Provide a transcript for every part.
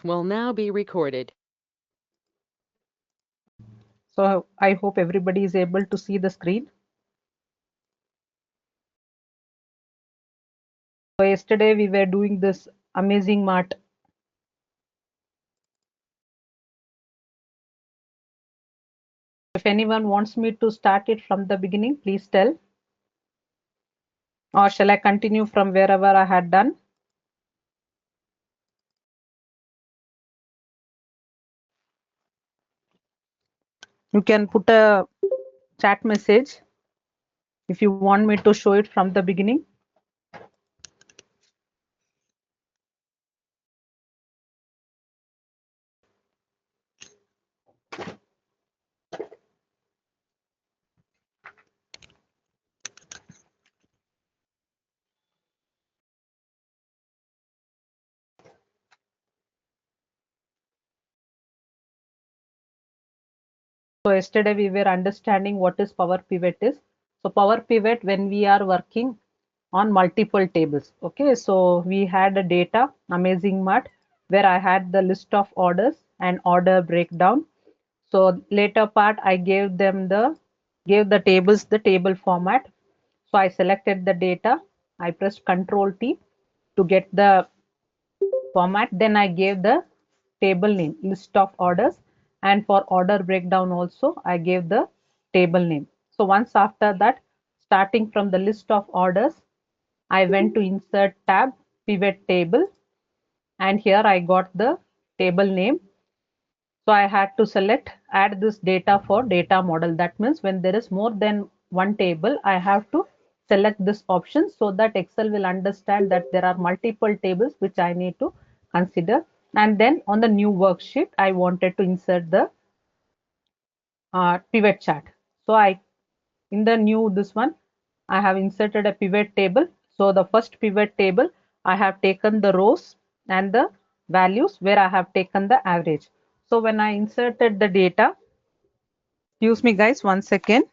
Will now be recorded. So I hope everybody is able to see the screen. So yesterday we were doing this amazing mart. If anyone wants me to start it from the beginning, please tell. Or shall I continue from wherever I had done? You can put a chat message if you want me to show it from the beginning. So yesterday we were understanding what is Power Pivot is. So Power Pivot, when we are working on multiple tables. Okay, so we had a data amazing mart where I had the list of orders and order breakdown. So later part I gave the tables the table format. So I selected the data. I pressed Control T to get the format. Then I gave the table name list of orders, and for order breakdown also I gave the table name. So once after that, starting from the list of orders, I went to insert tab pivot table, and here I got the table name. So I had to select add this data for data model. That means when there is more than one table, I have to select this option so that Excel will understand that there are multiple tables which I need to consider. And then on the new worksheet, I wanted to insert the pivot chart. So in the new this one, I have inserted a pivot table. So the first pivot table, I have taken the rows and the values where I have taken the average. So when I inserted the data, excuse me guys, 1 second.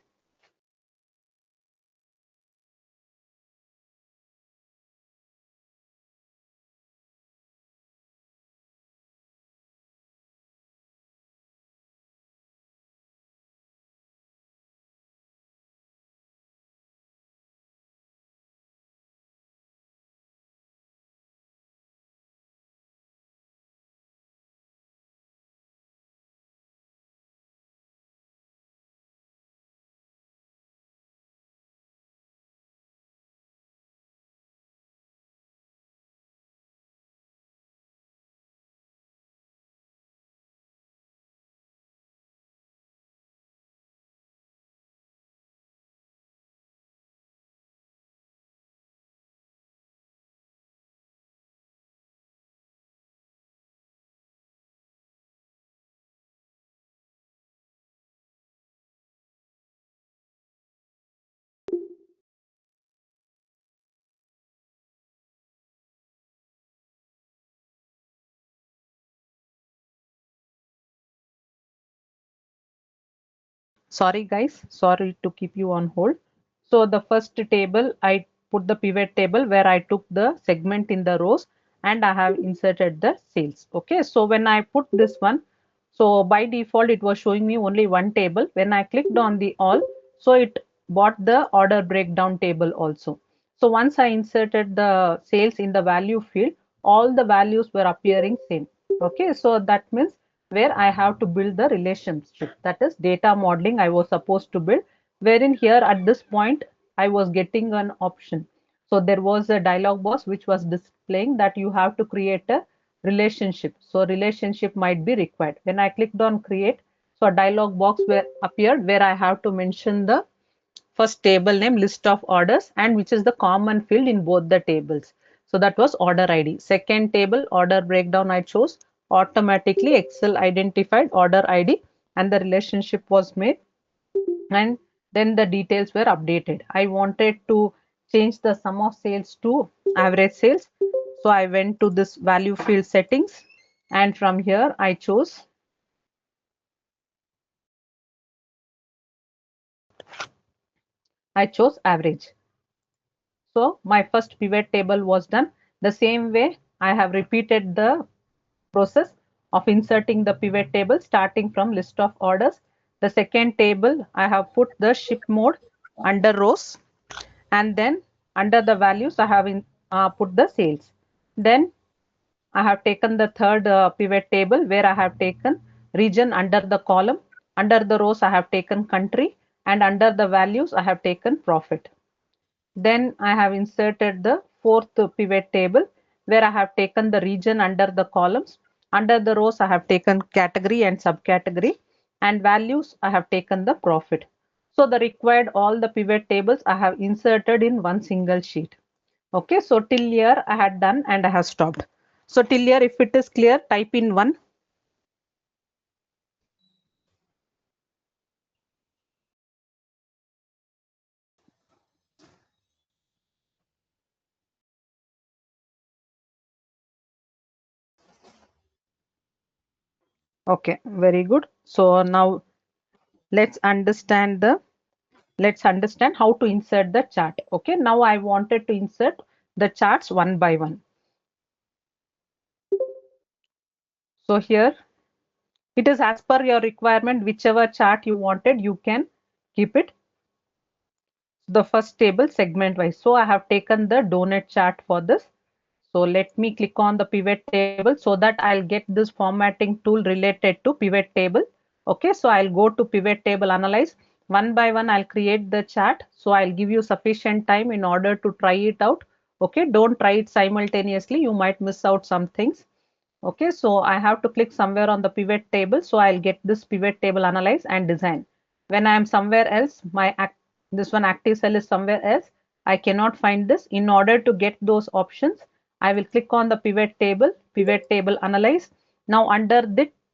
Sorry guys, sorry to keep you on hold. So the first table, I put the pivot table where I took the segment in the rows and I have inserted the sales. Okay, so when I put this one, so by default it was showing me only one table. When I clicked on the all, so it bought the order breakdown table also. So once I inserted the sales in the value field, all the values were appearing same. Okay, so that means where I have to build the relationship, that is data modeling I was supposed to build, wherein here at this point I was getting an option. So there was a dialog box which was displaying that you have to create a relationship. So relationship might be required. When I clicked on create, so a dialog box where appeared where I have to mention the first table name list of orders and which is the common field in both the tables. So that was order ID. Second table order breakdown I chose. Automatically Excel identified order ID and the relationship was made, and then the details were updated. I wanted to change the sum of sales to average sales. So I went to this value field settings, and from here I chose average. So my first pivot table was done. The same way I have repeated the process of inserting the pivot table starting from list of orders. The second table, I have put the ship mode under rows, and then under the values I have put the sales. Then I have taken the third pivot table where I have taken region under the column. Under the rows I have taken country, and under the values I have taken profit. Then I have inserted the fourth pivot table where I have taken the region under the columns. Under the rows I have taken category and subcategory, and values I have taken the profit. So the required all the pivot tables I have inserted in one single sheet. Okay, so till here I had done and I have stopped. So till here, if it is clear, type in 1. Okay, very good. So now let's understand the let's understand how to insert the chart. Okay, now I wanted to insert the charts one by one. So here it is as per your requirement, whichever chart you wanted, you can keep it. The first table segment wise. So I have taken the donut chart for this. So let me click on the pivot table so that I'll get this formatting tool related to pivot table. Okay, so I'll go to pivot table analyze. One by one, I'll create the chart. So I'll give you sufficient time in order to try it out. Okay, don't try it simultaneously. You might miss out some things. Okay, so I have to click somewhere on the pivot table. So I'll get this pivot table analyze and design. When I am somewhere else, this one active cell is somewhere else. I cannot find this. In order to get those options, I will click on the pivot table analyze. Now under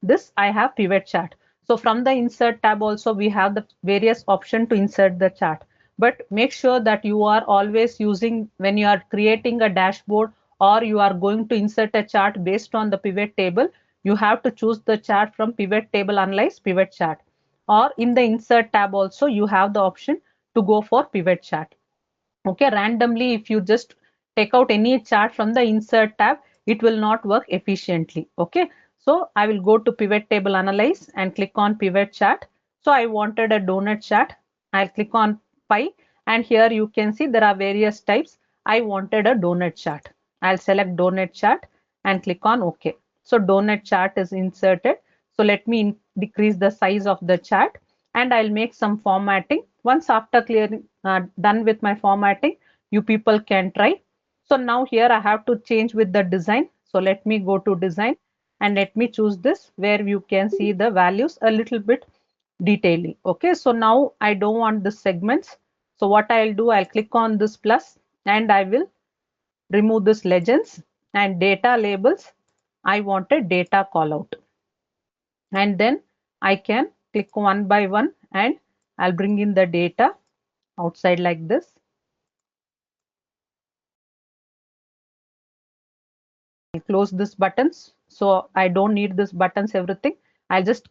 this, I have pivot chart. So from the insert tab also, we have the various option to insert the chart. But make sure that you are always using when you are creating a dashboard or you are going to insert a chart based on the pivot table, you have to choose the chart from pivot table analyze pivot chart. Or in the insert tab also, you have the option to go for pivot chart. Okay, randomly if you just take out any chart from the insert tab, it will not work efficiently. Okay, so I will go to pivot table analyze and click on pivot chart. So I wanted a donut chart. I'll click on pie, and here you can see there are various types. I wanted a donut chart. I'll select donut chart and click on OK. So donut chart is inserted. So let me decrease the size of the chart, and I'll make some formatting. Once after clearing done with my formatting, you people can try. So now here I have to change with the design. So let me go to design and let me choose this where you can see the values a little bit detailing. Okay, so now I don't want the segments. So what I'll do, I'll click on this plus and I will remove this legends and data labels. I want a data callout, and then I can click one by one and I'll bring in the data outside like this. I'll close this buttons. So I don't need this buttons, everything. I'll just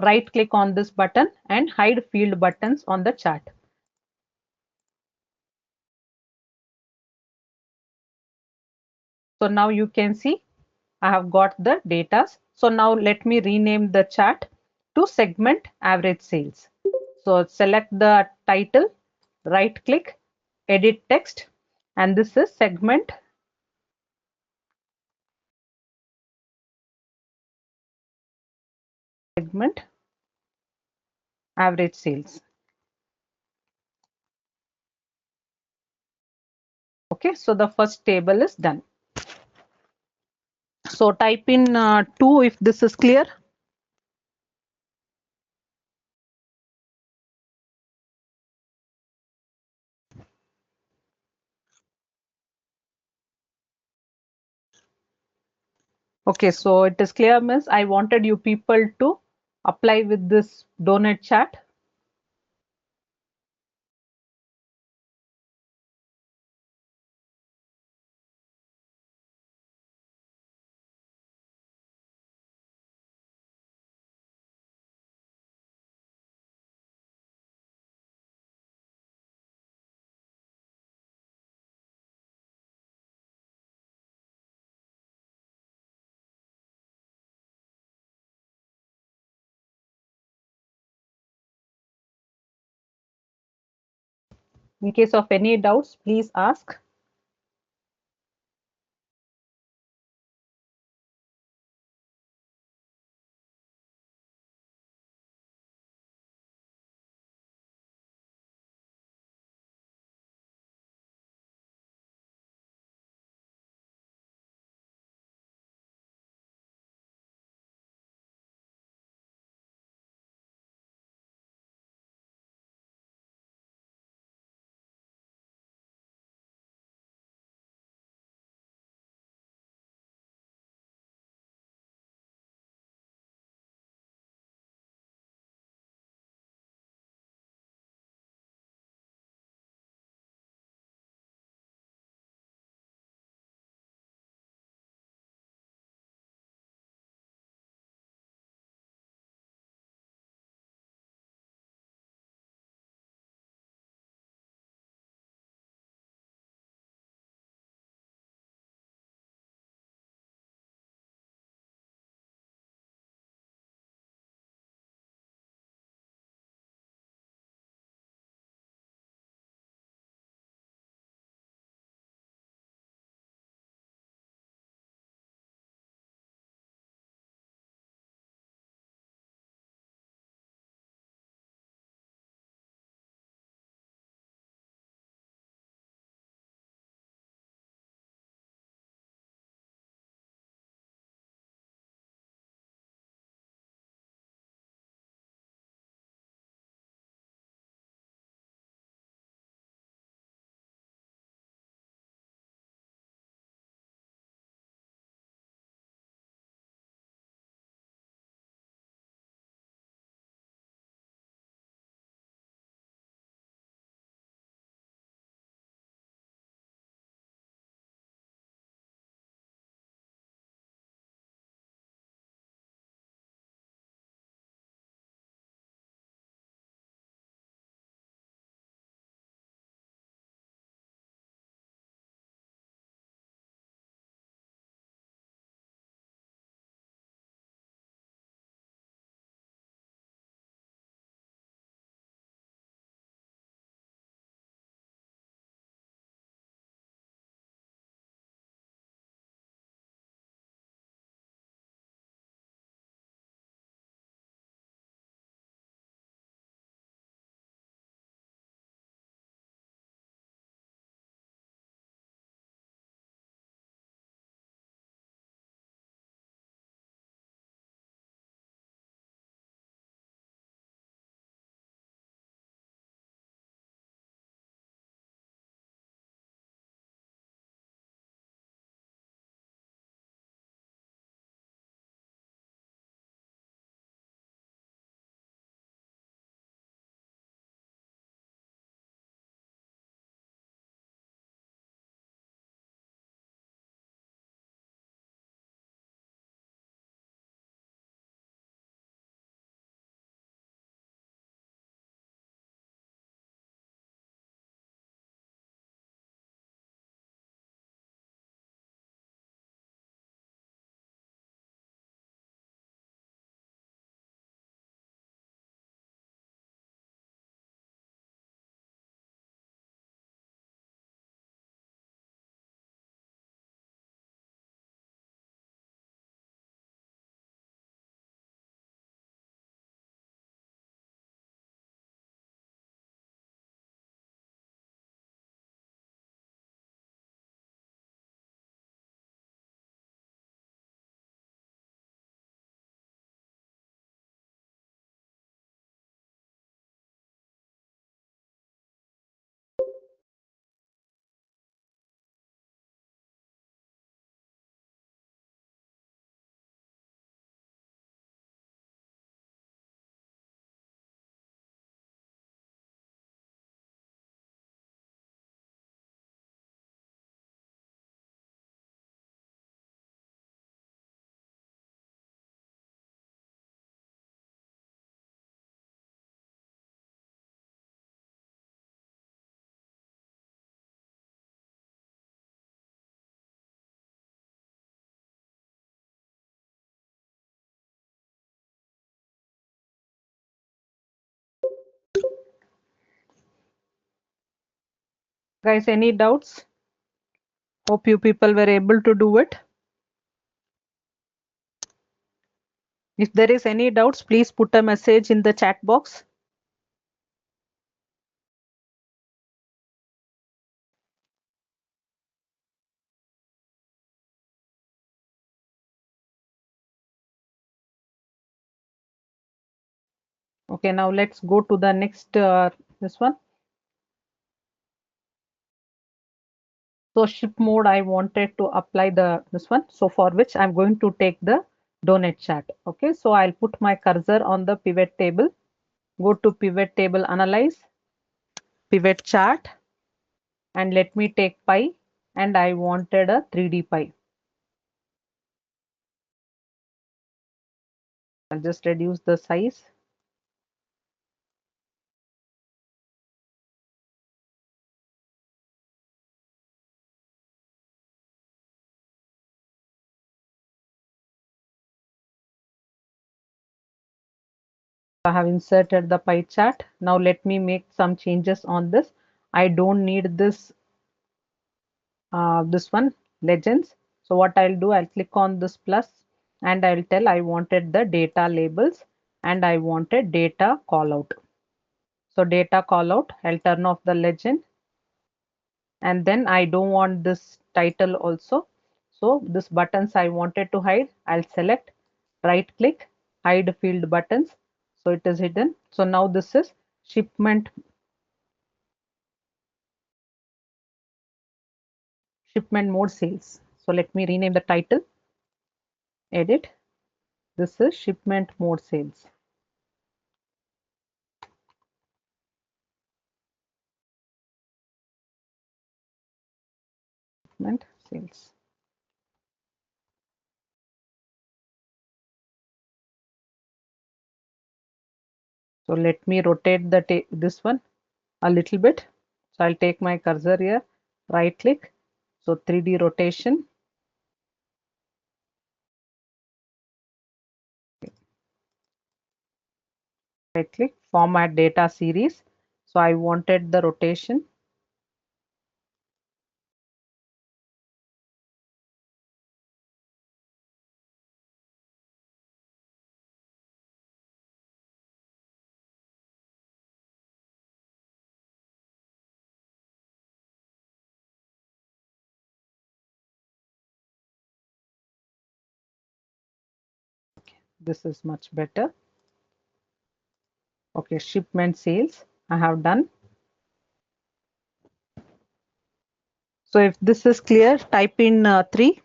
right click on this button and hide field buttons on the chart. So now you can see I have got the data. So now let me rename the chart to segment average sales. So select the title, right click, edit text, and this is segment average sales. Okay, so the first table is done. So type in 2 if this is clear. Okay, so it is clear, miss. I wanted you people to apply with this donut chart. In case of any doubts, please ask. Guys, any doubts? Hope you people were able to do it. If there is any doubts, please put a message in the chat box. Okay, now let's go to the next this one. So ship mode, I wanted to apply this one. So for which I'm going to take the donut chart. Okay, so I'll put my cursor on the pivot table. Go to pivot table, analyze, pivot chart, and let me take pie. And I wanted a 3D pie. I'll just reduce the size. I have inserted the pie chart. Now let me make some changes on this. I don't need this one legends. So what I'll do, I'll click on this plus and I'll tell I wanted the data labels and I wanted data callout. So data callout, I'll turn off the legend, and then I don't want this title also. So this buttons I wanted to hide, I'll select, right click, hide field buttons. So it is hidden. So now this is shipment mode sales. So let me rename the title, edit. This is shipment mode sales. Shipment sales. So let me rotate this one a little bit. So I'll take my cursor here, right click. So 3D rotation. Right click, format data series. So I wanted the rotation. This is much better. Okay, shipment sales I have done. So if this is clear, type in 3.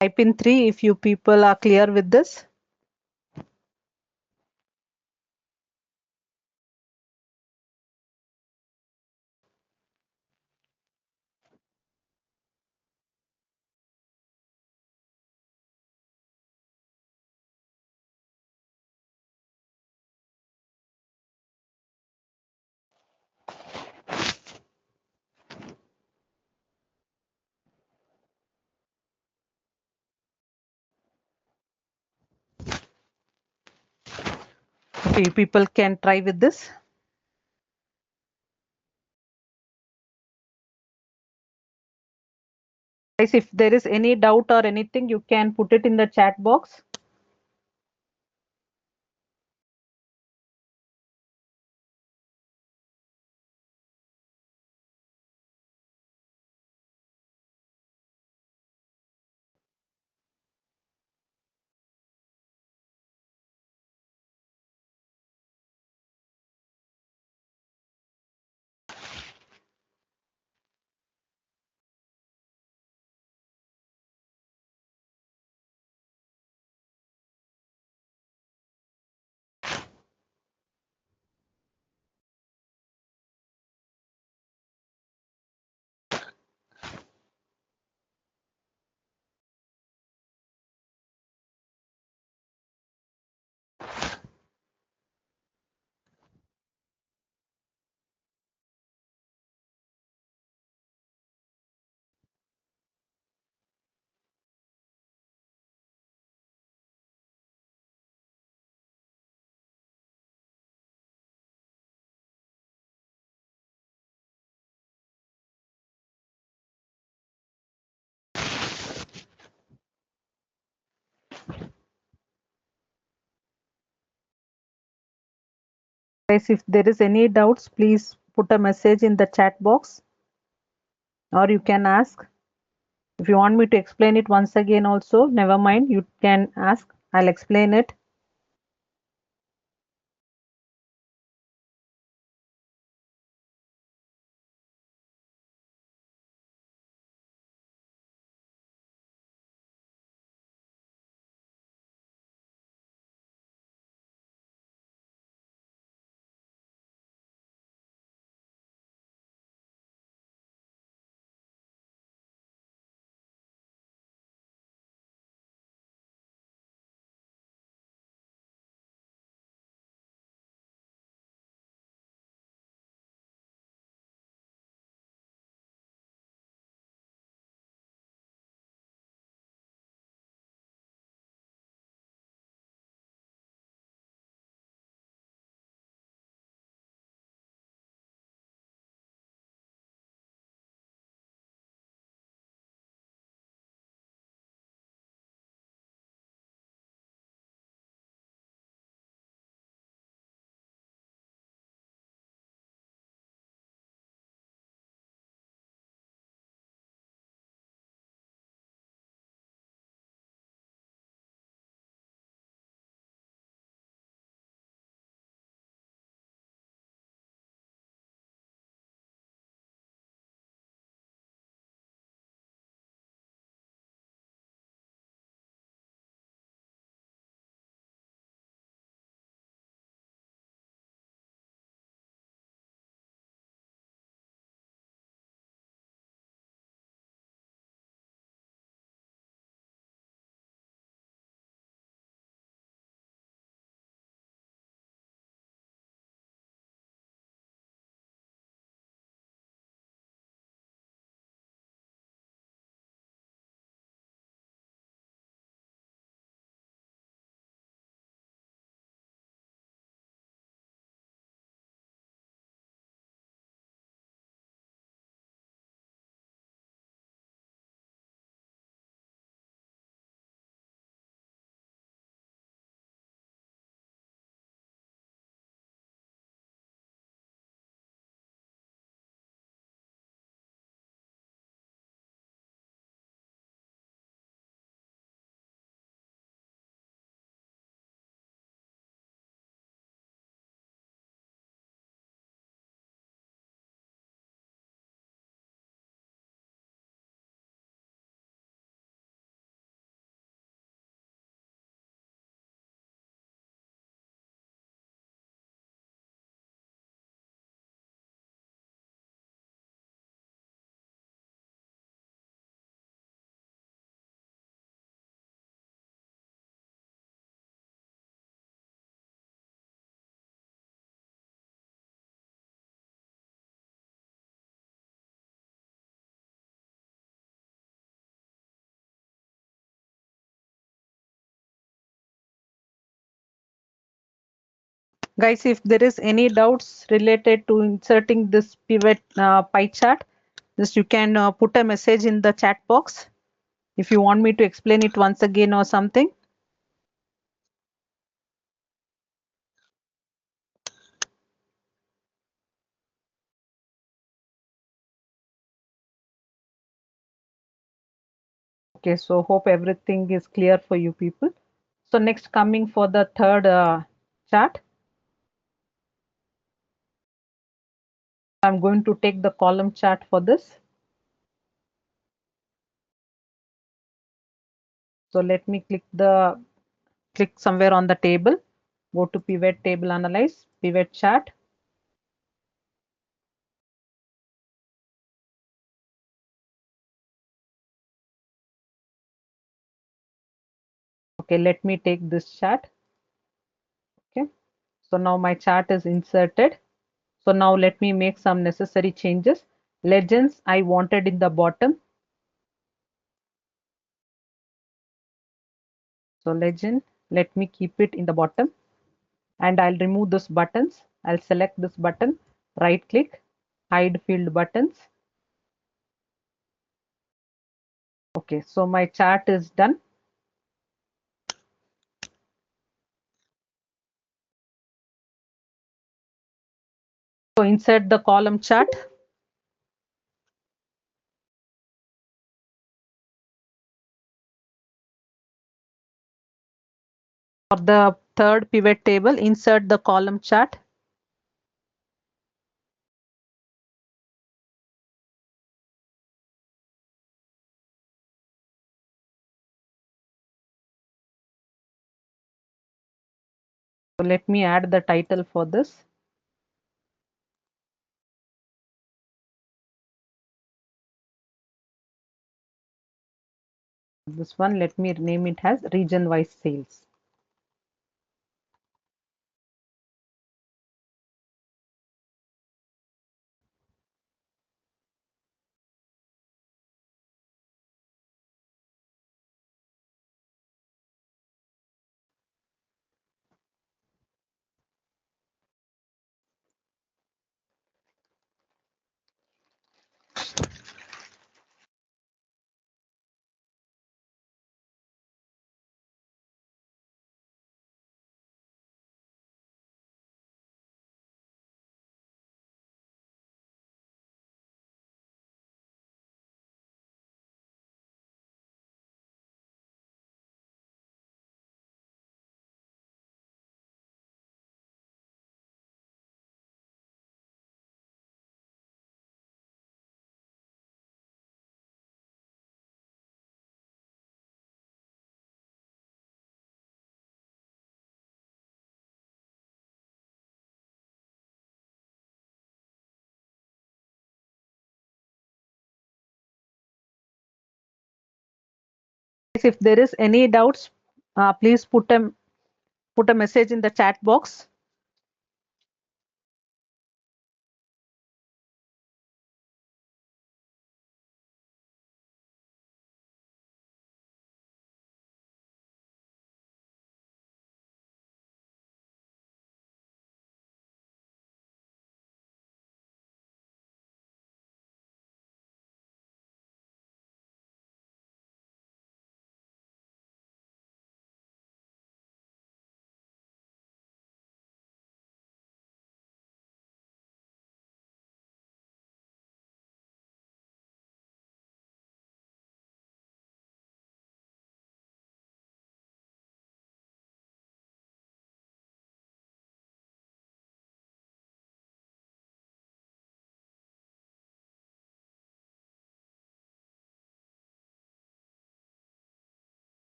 Type in 3 if you people are clear with this. Okay, people can try with this. Guys, if there is any doubt or anything, you can put it in the chat box. Guys, if there is any doubts, please put a message in the chat box, or you can ask. If you want me to explain it once again also, never mind, you can ask. I'll explain it. Guys, if there is any doubts related to inserting this pivot pie chart, just you can put a message in the chat box if you want me to explain it once again or something. Okay, so hope everything is clear for you people. So next, coming for the third chart, I'm going to take the column chart for this. So let me click somewhere on the table, go to pivot table analyze, pivot chart. Okay, let me take this chart. Okay, so now my chart is inserted. So now let me make some necessary changes. Legends I wanted in the bottom. So legend, let me keep it in the bottom, and I'll remove those buttons. I'll select this button, right click, hide field buttons. Okay, so my chart is done. So insert the column chart. For the third pivot table, insert the column chart. So let me add the title for this. This one, let me name it as region wise sales. If there is any doubts, please put a message in the chat box.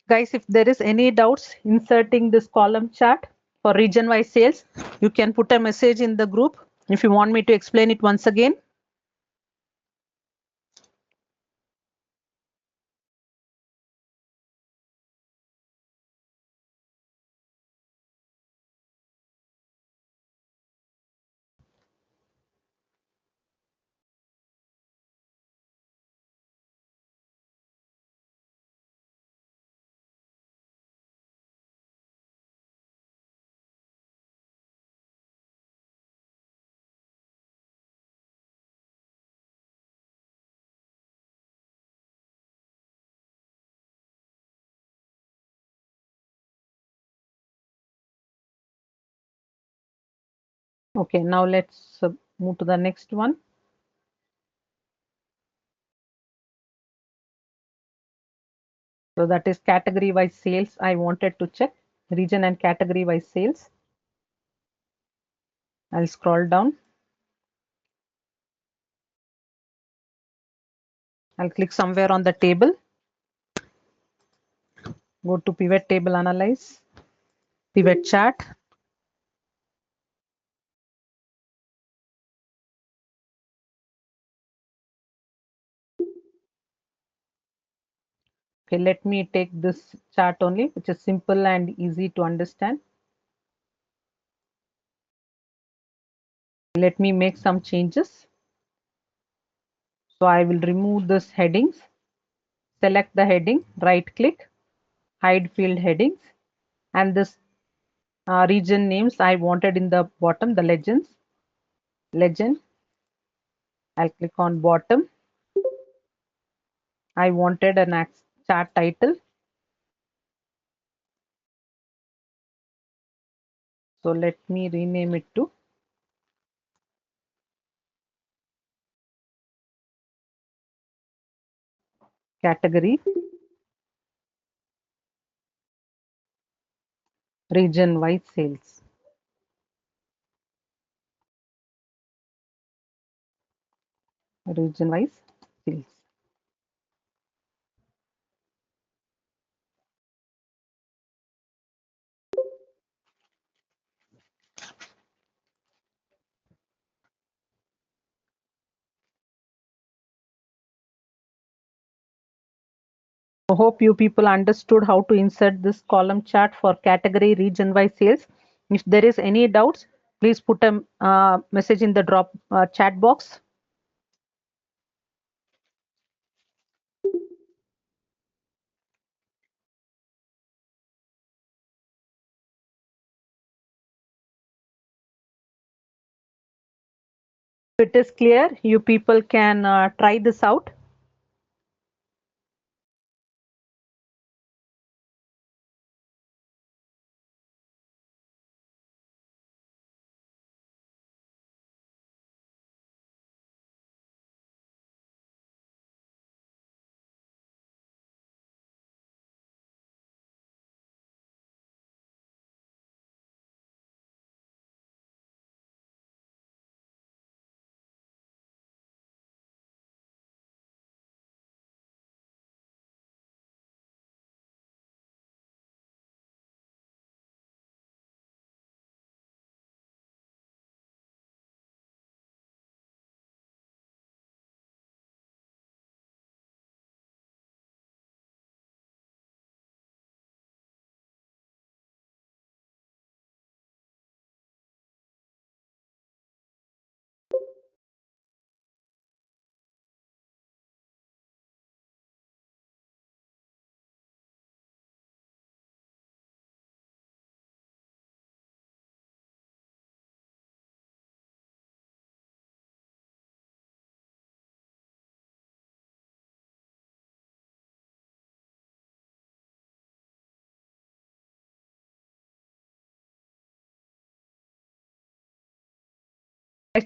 Guys, if there is any doubts inserting this column chart for region wise sales, you can put a message in the group if you want me to explain it once again. Okay, now let's move to the next one. So that is category wise sales. I wanted to check region and category wise sales. I'll scroll down. I'll click somewhere on the table. Go to pivot table analyze, pivot chart. Okay, let me take this chart only, which is simple and easy to understand. Let me make some changes. So I will remove this headings, select the heading, right click, hide field headings, and this region names I wanted in the bottom, the legend. I'll click on bottom. I wanted an chart title. So let me rename it to category region wise sales. Region wise sales. I hope you people understood how to insert this column chart for category region wise sales. If there is any doubts, please put a message in the drop chat box. If it is clear, you people can try this out.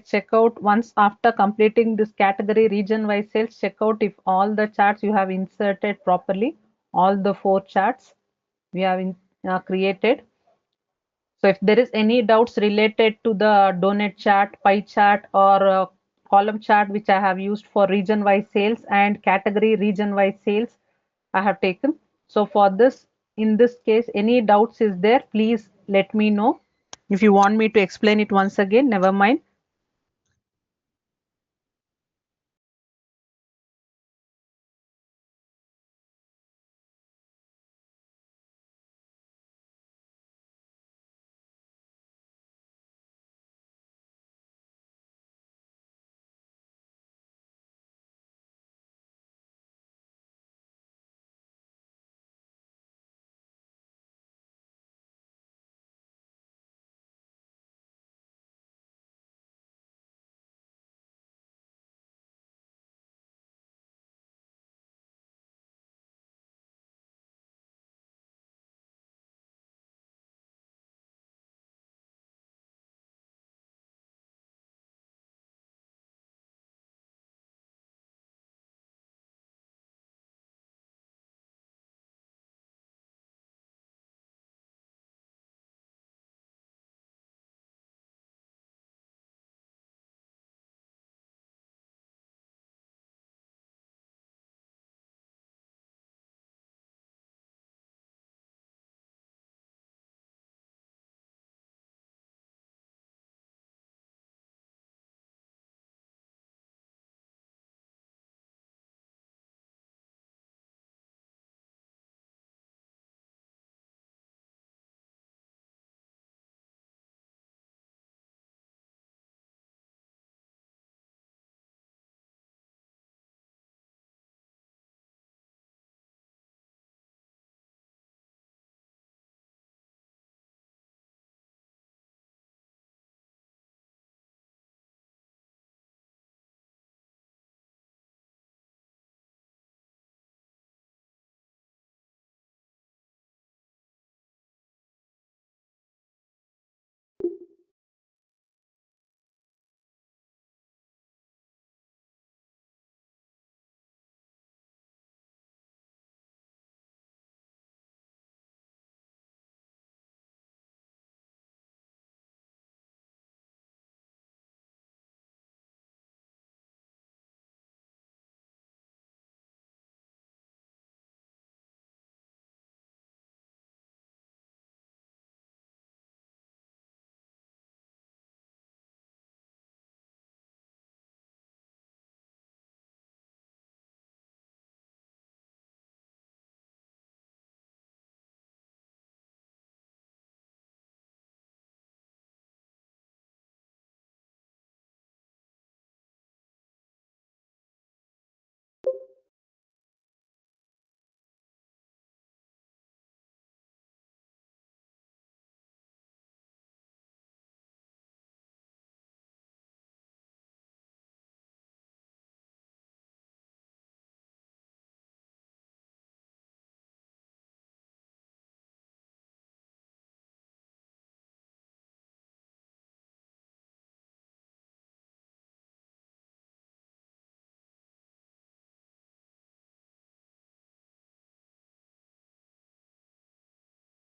Check out once after completing this category region wise sales, check out if all the charts you have inserted properly, all the 4 charts we have created. So if there is any doubts related to the donut chart, pie chart, or column chart which I have used for region wise sales and category region wise sales, I have taken. So for this, in this case, any doubts is there, please let me know. If you want me to explain it once again, never mind.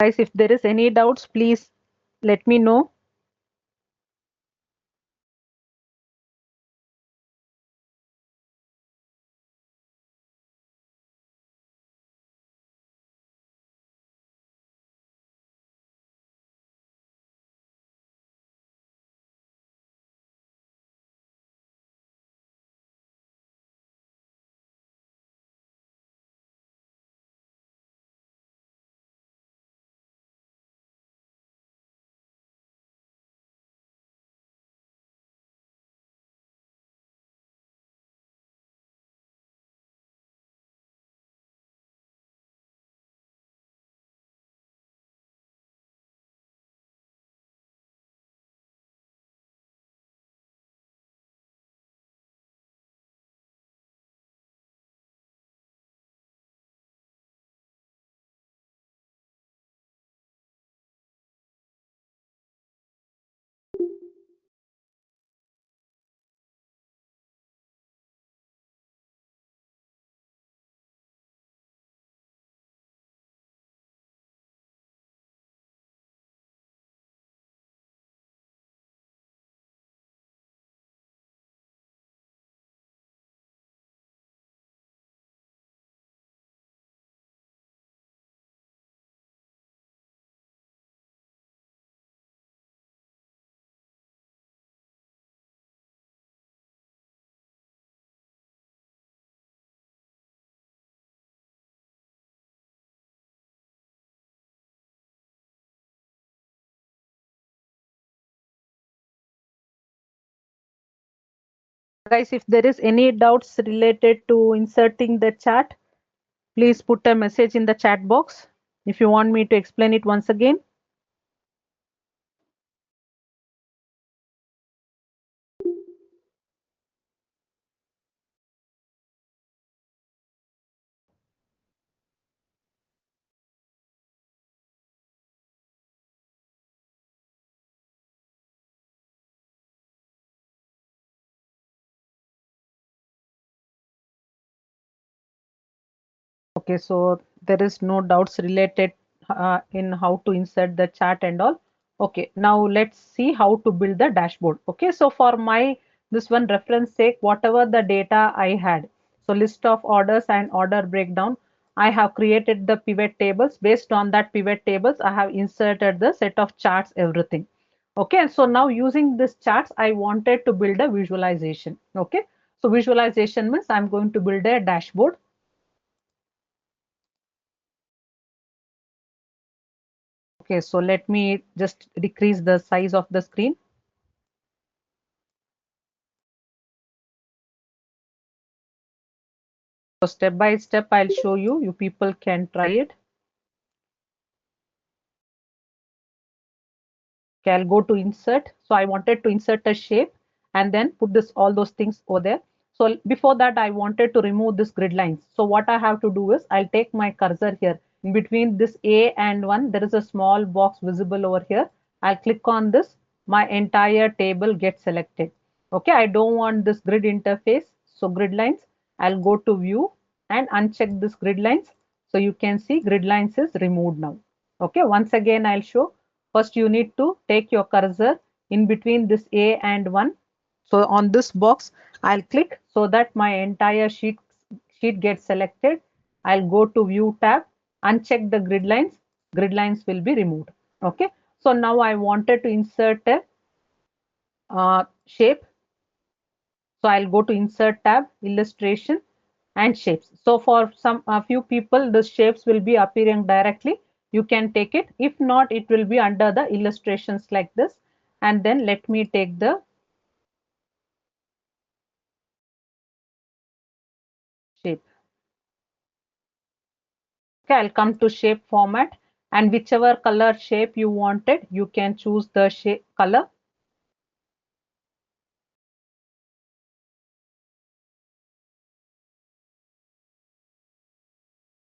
Guys, if there is any doubts, please let me know. Guys, if there is any doubts related to inserting the chart, please put a message in the chat box if you want me to explain it once again. Okay, so there is no doubts related in how to insert the chart and all. Okay, now let's see how to build the dashboard. Okay, so for my this one reference sake, whatever the data I had, so list of orders and order breakdown, I have created the pivot tables. Based on that pivot tables, I have inserted the set of charts, everything. Okay, so now using this charts, I wanted to build a visualization. Okay, so visualization means I'm going to build a dashboard. Okay, so let me just decrease the size of the screen. So step by step, I'll show you. You people can try it. Okay, I'll go to insert. So I wanted to insert a shape and then put this all those things over there. So before that, I wanted to remove this grid lines. So what I have to do is I'll take my cursor here. In between this A and 1, there is a small box visible over here. I'll click on this. My entire table gets selected. Okay, I don't want this grid interface. So grid lines, I'll go to view and uncheck this grid lines. So you can see grid lines is removed now. Okay, once again, I'll show. First, you need to take your cursor in between this A and 1. So on this box, I'll click so that my entire sheet gets selected. I'll go to View tab, uncheck the grid lines. Grid lines will be removed. Okay. So now I wanted to insert a shape. So I'll go to Insert tab, Illustration, and Shapes. So for a few people, the shapes will be appearing directly. You can take it. If not, it will be under the illustrations like this. And then let me take the shape. Okay, I'll come to shape format, and whichever color shape you wanted, you can choose the shape color.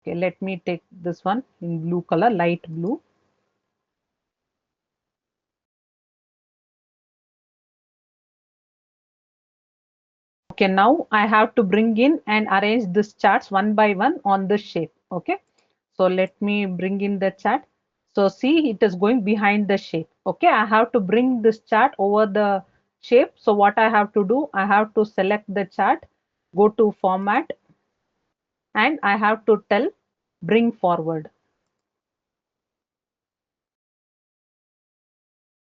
Okay, let me take this one in blue color, light blue. Okay, now I have to bring in and arrange these charts one by one on the shape. Okay, so let me bring in the chart. So see, it is going behind the shape. Okay, I have to bring this chart over the shape. So what I have to do, I have to select the chart, go to format, and I have to tell bring forward.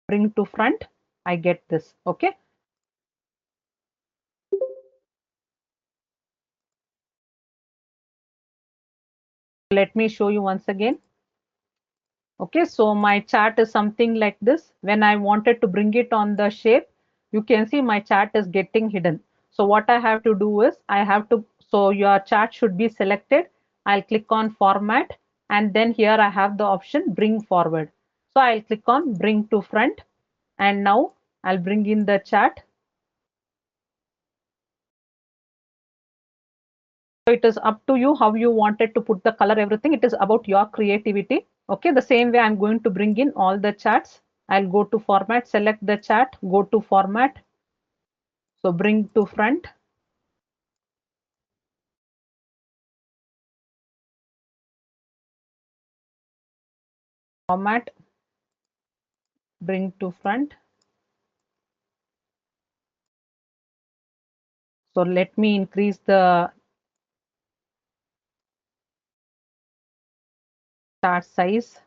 Bring to front, I get this. Okay, let me show you once again. Okay, so my chart is something like this. When I wanted to bring it on the shape, you can see my chart is getting hidden. So what I have to do is I have to, so your chart should be selected. I'll click on format, and then here I have the option bring forward. So I'll click on bring to front, and now I'll bring in the chart. So it is up to you how you wanted to put the color, everything. It is about your creativity. Okay, the same way I'm going to bring in all the charts. I'll go to format, select the chart, go to format. So bring to front. Format, bring to front. So let me increase the chart size.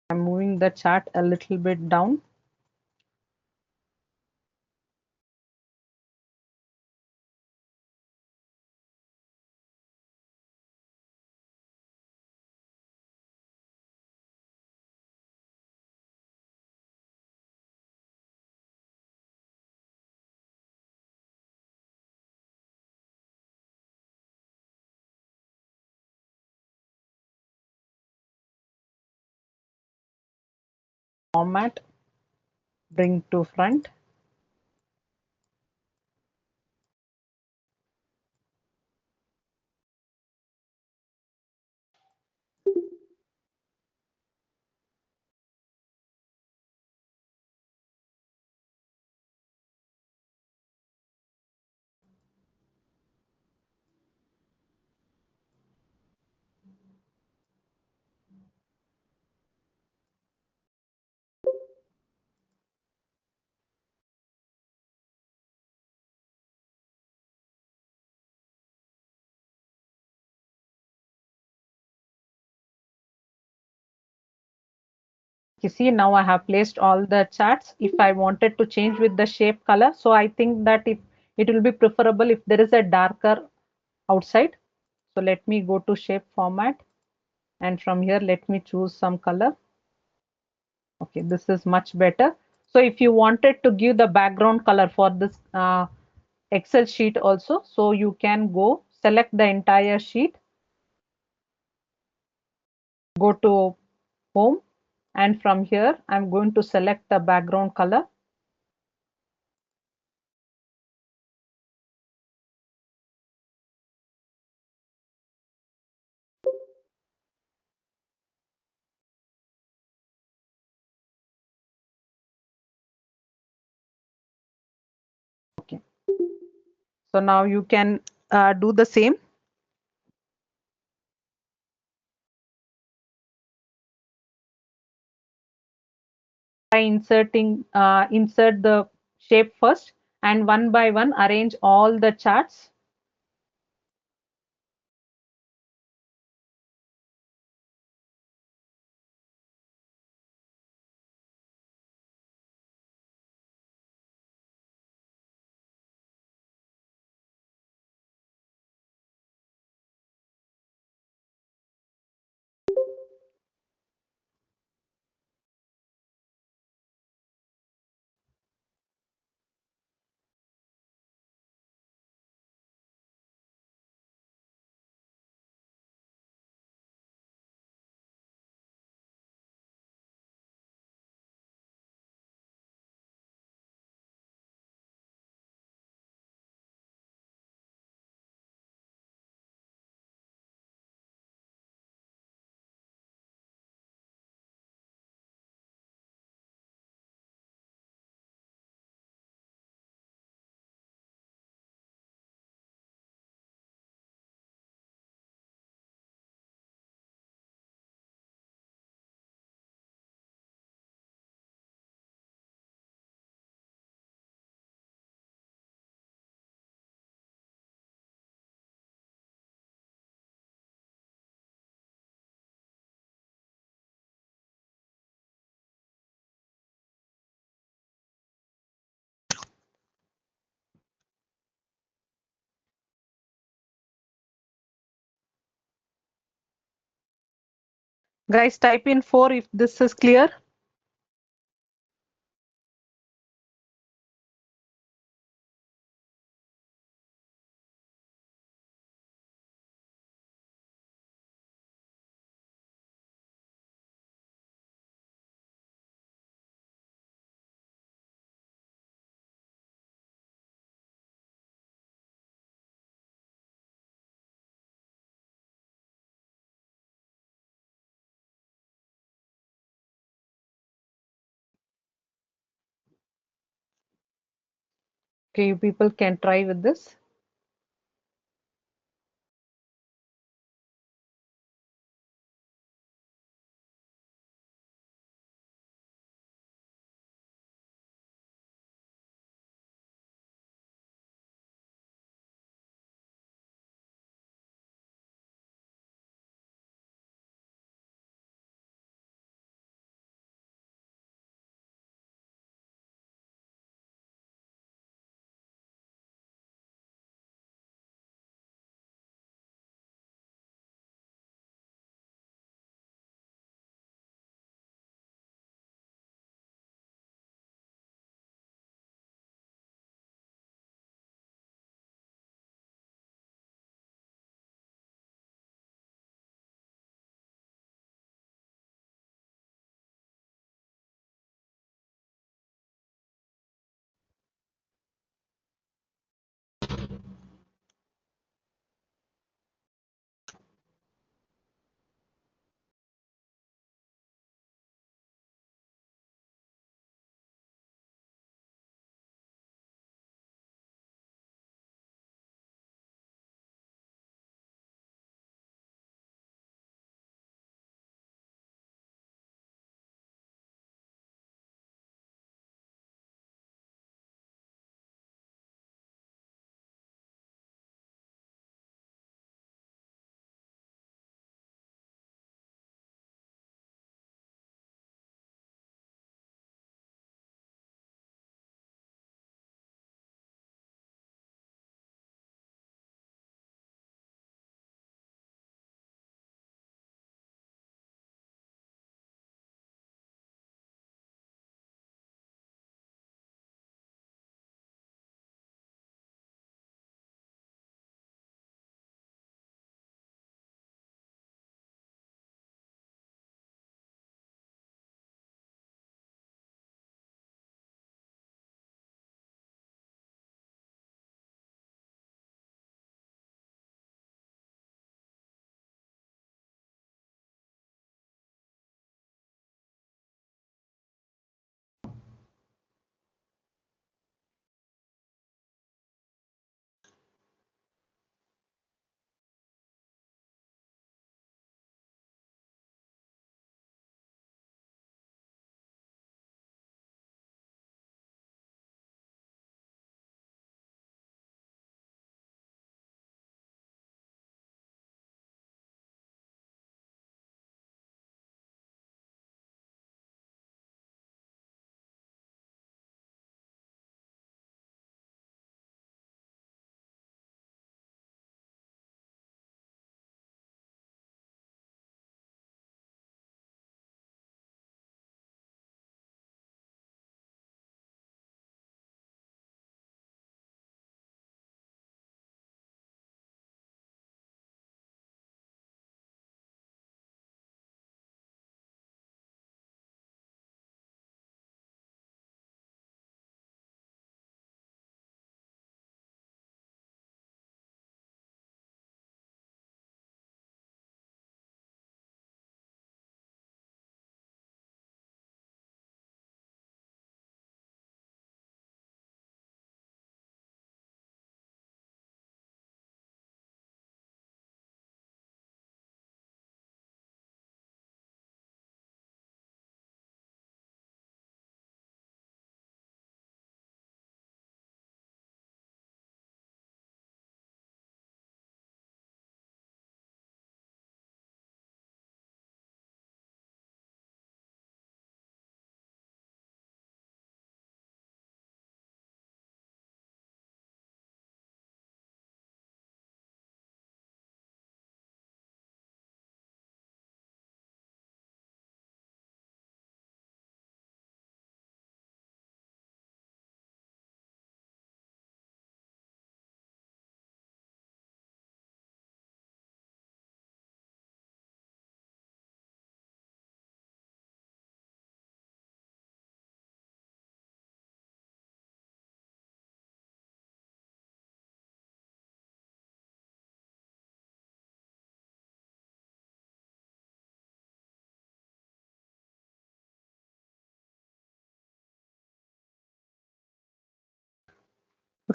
I'm moving the chart a little bit down. Format, bring to front. You see, now I have placed all the charts. If I wanted to change with the shape color, so I think that if it will be preferable if there is a darker outside. So let me go to shape format, and from here let me choose some color. Okay, this is much better. So if you wanted to give the background color for this Excel sheet also, so you can go select the entire sheet, go to home, and from here I'm going to select the background color. Okay, so now you can do the same. By insert the shape first, and one by one arrange all the charts. Guys, type in 4 if this is clear. Okay, you people can try with this.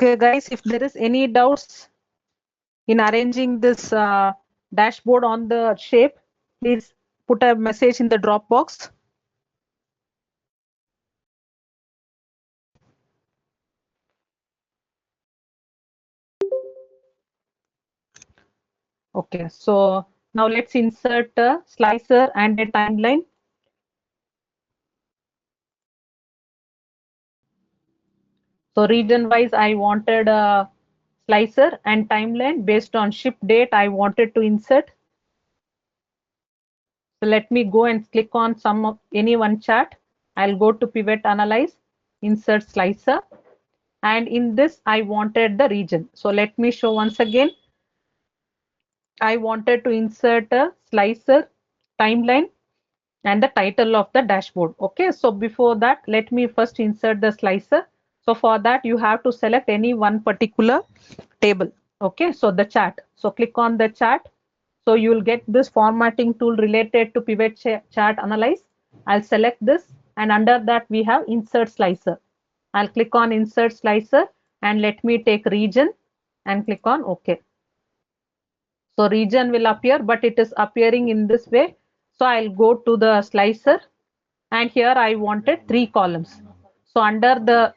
Okay, guys, if there is any doubts in arranging this dashboard on the shape, please put a message in the drop box. Okay, so now let's insert a slicer and a timeline. So region wise, I wanted a slicer and timeline based on ship date I wanted to insert. So let me go and click on any one chart. I'll go to pivot analyze, insert slicer, and in this I wanted the region. So let me show once again. I wanted to insert a slicer, timeline, and the title of the dashboard. Okay, so before that, let me first insert the slicer. So for that, you have to select any one particular table. Okay, so the chart. So click on the chart. So you will get this formatting tool related to pivot chart analyze. I'll select this, and under that we have insert slicer. I'll click on insert slicer and let me take region and click on OK. So region will appear, but it is appearing in this way. So I'll go to the slicer, and here I wanted 3 columns. So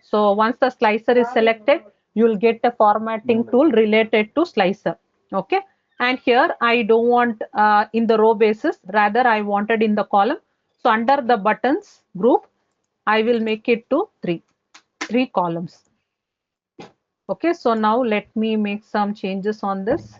so once the slicer is selected, you will get a formatting tool related to slicer. Okay. And here I don't want in the row basis, rather I wanted in the column. So under the buttons group, I will make it to three columns. Okay. So now let me make some changes on this.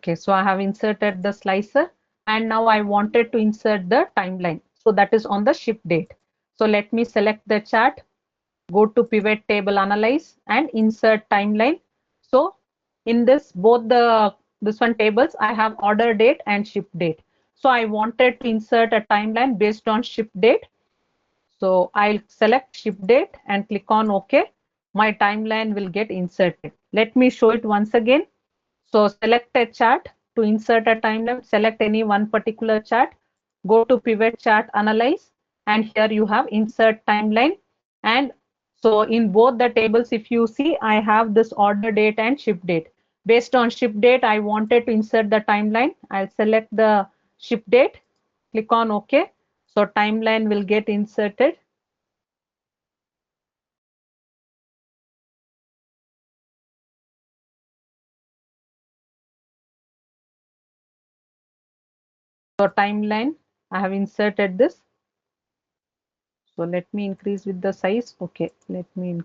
Okay, so I have inserted the slicer, and now I wanted to insert the timeline. So that is on the ship date. So let me select the chart, go to pivot table analyze and insert timeline. So in this one tables, I have order date and ship date. So I wanted to insert a timeline based on ship date. So I'll select ship date and click on OK. My timeline will get inserted. Let me show it once again. So select a chart to insert a timeline, select any one particular chart, go to pivot chart analyze, and here you have insert timeline. And so in both the tables, if you see, I have this order date and ship date. Based on ship date, I wanted to insert the timeline. I'll select the ship date, click on OK. So timeline will get inserted. So timeline, I have inserted this. So let me increase with the size. Okay, let me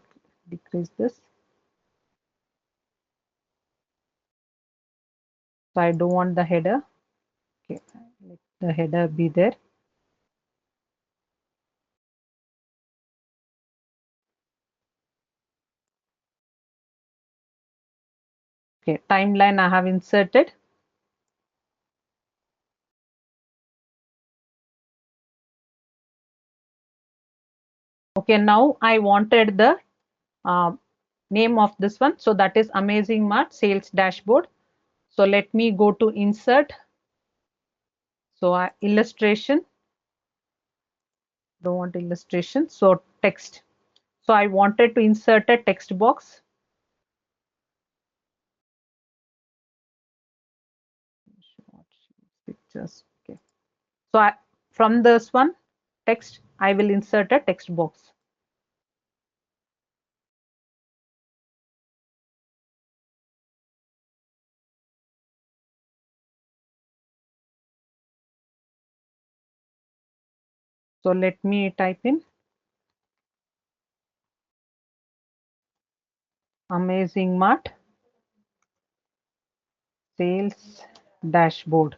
decrease this. So I don't want the header. Okay, let the header be there. Okay, timeline I have inserted. Okay, now I wanted the name of this one. So that is Amazing Mart Sales Dashboard. So let me go to insert. So illustration. Don't want illustration. So text. So I wanted to insert a text box. Pictures. Okay. So from this one text, I will insert a text box. So let me type in Amazing Mart Sales Dashboard.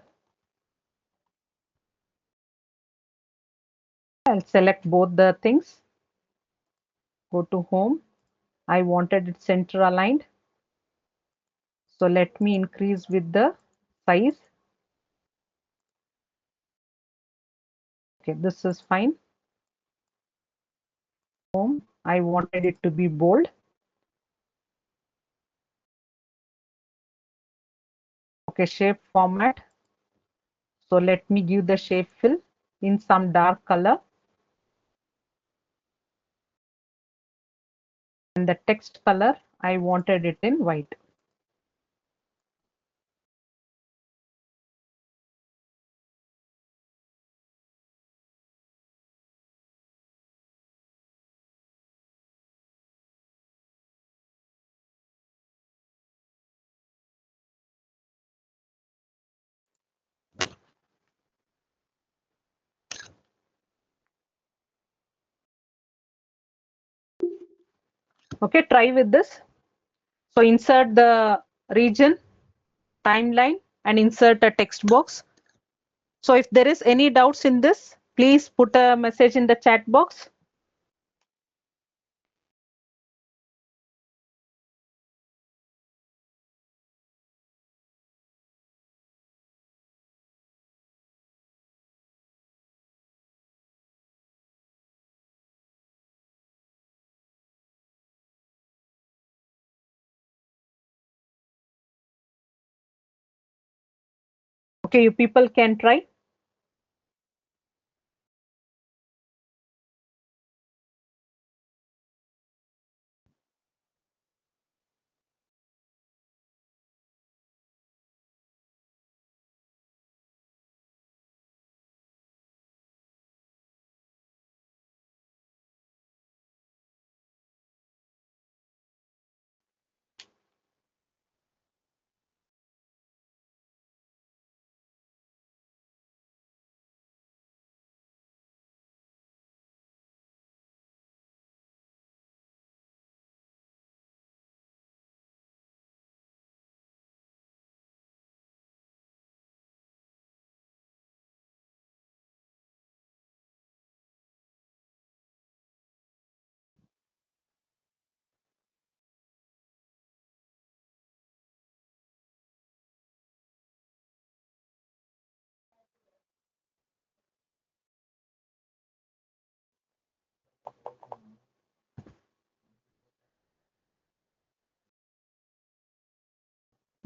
I'll select both the things. Go to home. I wanted it center aligned. So let me increase with the size. Okay, this is fine. I wanted it to be bold. Okay, shape format. So let me give the shape fill in some dark color. And the text color, I wanted it in white. Okay, try with this. So insert the region, timeline, and insert a text box. So if there is any doubts in this, please put a message in the chat box. Okay, you people can try.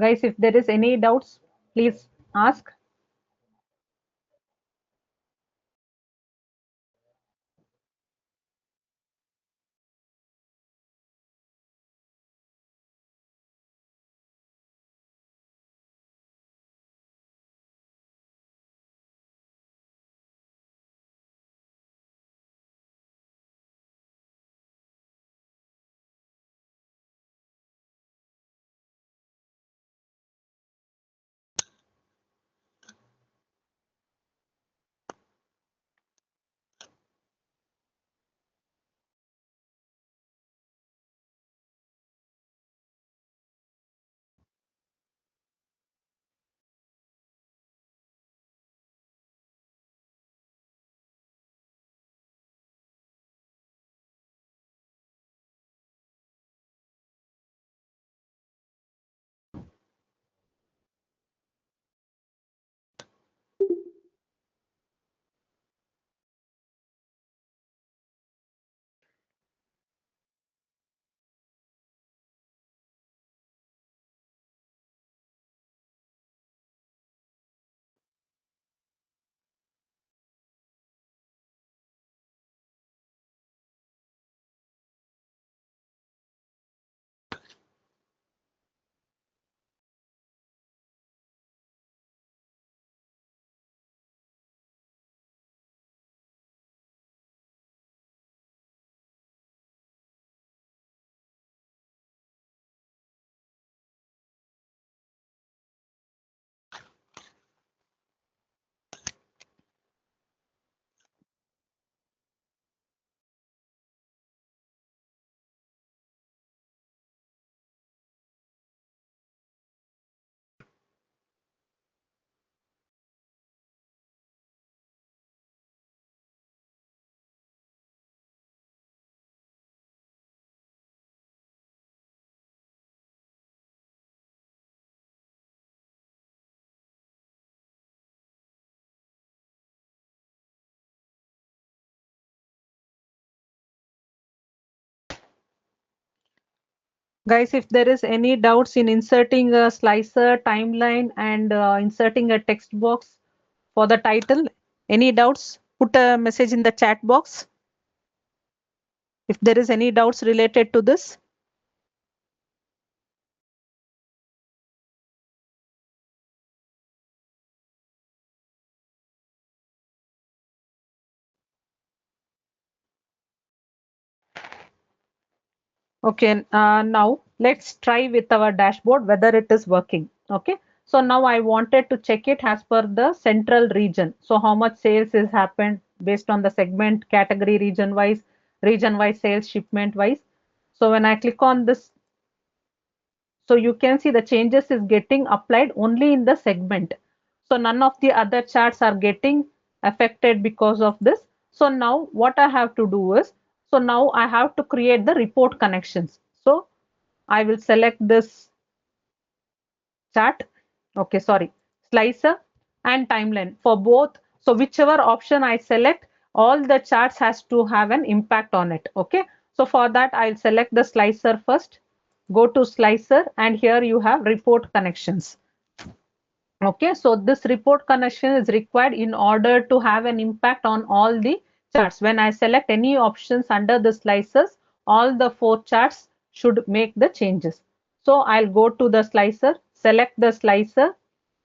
Guys, if there is any doubts, please ask. Guys, if there is any doubts in inserting a slicer, timeline, and inserting a text box for the title, any doubts, put a message in the chat box. If there is any doubts related to this. Okay, now let's try with our dashboard whether it is working. Okay, so now I wanted to check it as per the central region. So how much sales is happened based on the segment, category, region wise sales, shipment wise. So when I click on this, so you can see the changes is getting applied only in the segment. So none of the other charts are getting affected because of this. So now what I have to do is, so now I have to create the report connections. So I will select this chart. Okay, sorry, slicer and timeline for both. So whichever option I select, all the charts has to have an impact on it. Okay, so for that I'll select the slicer first. Go to slicer and here you have report connections. Okay, so this report connection is required in order to have an impact on all the charts. When I select any options under the slicers, all the 4 charts should make the changes. So I'll go to the slicer, select the slicer,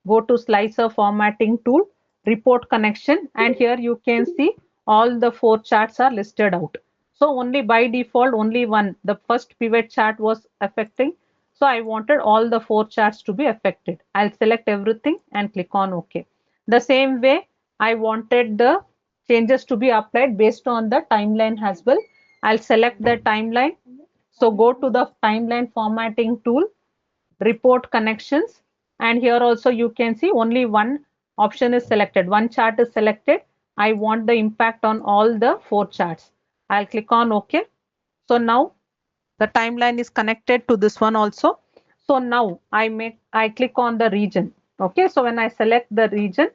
go to slicer formatting tool, report connection, and here you can see all the 4 charts are listed out. So only by default, only one, the first pivot chart was affecting. So I wanted all the 4 charts to be affected. I'll select everything and click on OK. The same way I wanted the changes to be applied based on the timeline as well. I'll select the timeline. So go to the timeline formatting tool, report connections, and here also you can see only one option is selected. One chart is selected. I want the impact on all the 4 charts. I'll click on OK. So now the timeline is connected to this one also. So now I click on the region. Okay, so when I select the region,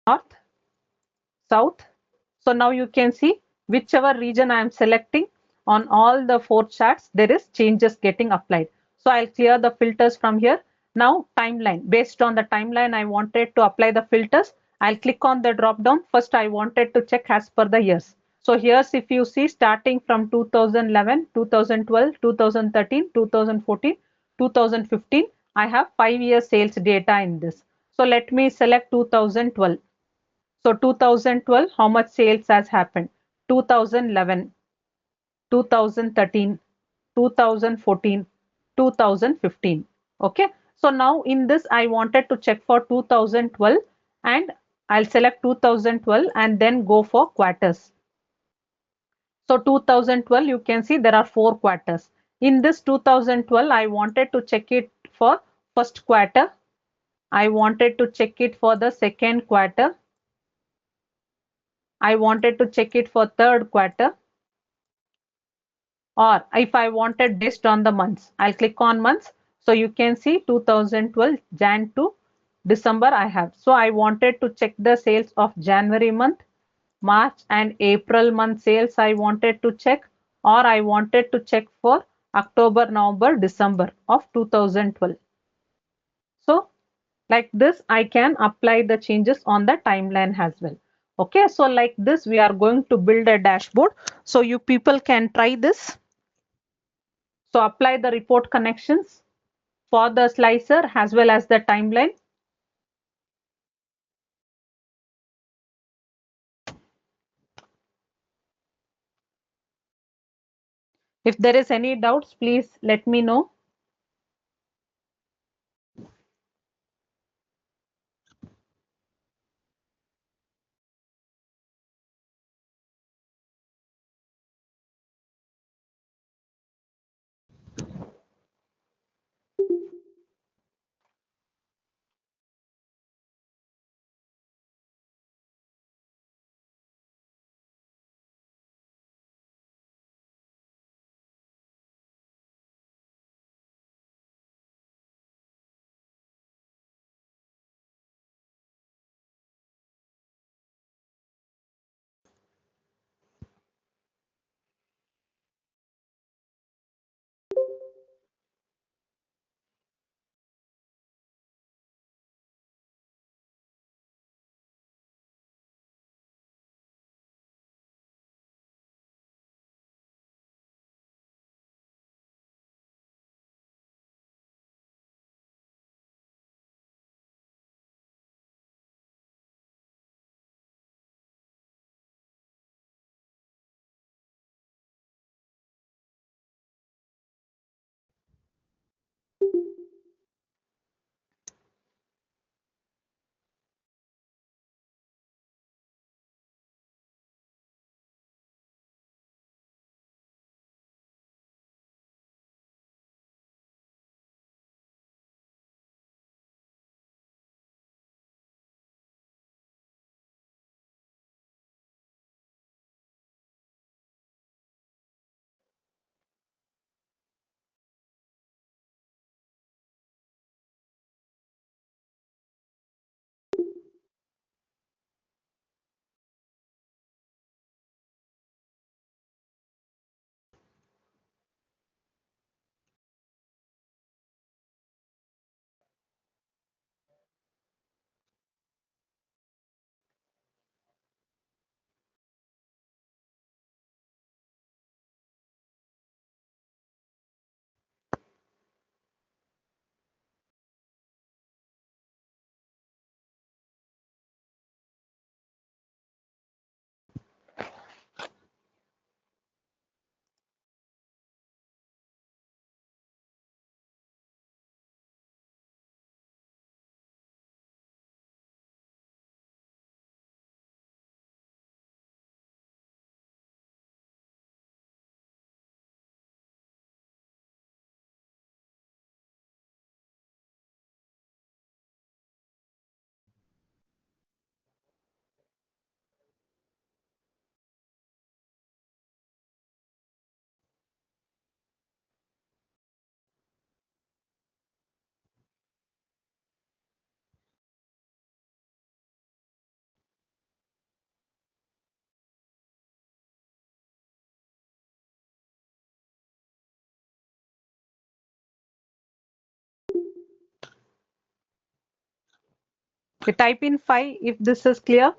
north, south, so now you can see whichever region I am selecting, on all the 4 charts there is changes getting applied. So I'll clear the filters from here. Now timeline, based on the timeline I wanted to apply the filters. I'll click on the drop down. First I wanted to check as per the years. So here's, if you see, starting from 2011, 2012, 2013, 2014, 2015, I have 5 year sales data in this. So let me select 2012. So 2012, how much sales has happened? 2011, 2013, 2014, 2015. Okay. So now in this, I wanted to check for 2012 and I'll select 2012 and then go for quarters. So 2012, you can see there are 4 quarters. In this 2012, I wanted to check it for first quarter. I wanted to check it for the second quarter. I wanted to check it for third quarter, or if I wanted based on the months, I'll click on months. So you can see 2012 Jan to December I have. So I wanted to check the sales of January month, March and April month sales I wanted to check, or I wanted to check for October, November, December of 2012. So like this, I can apply the changes on the timeline as well. Okay, so like this, we are going to build a dashboard. So you people can try this. So apply the report connections for the slicer as well as the timeline. If there is any doubts, please let me know. We type in 5 if this is clear.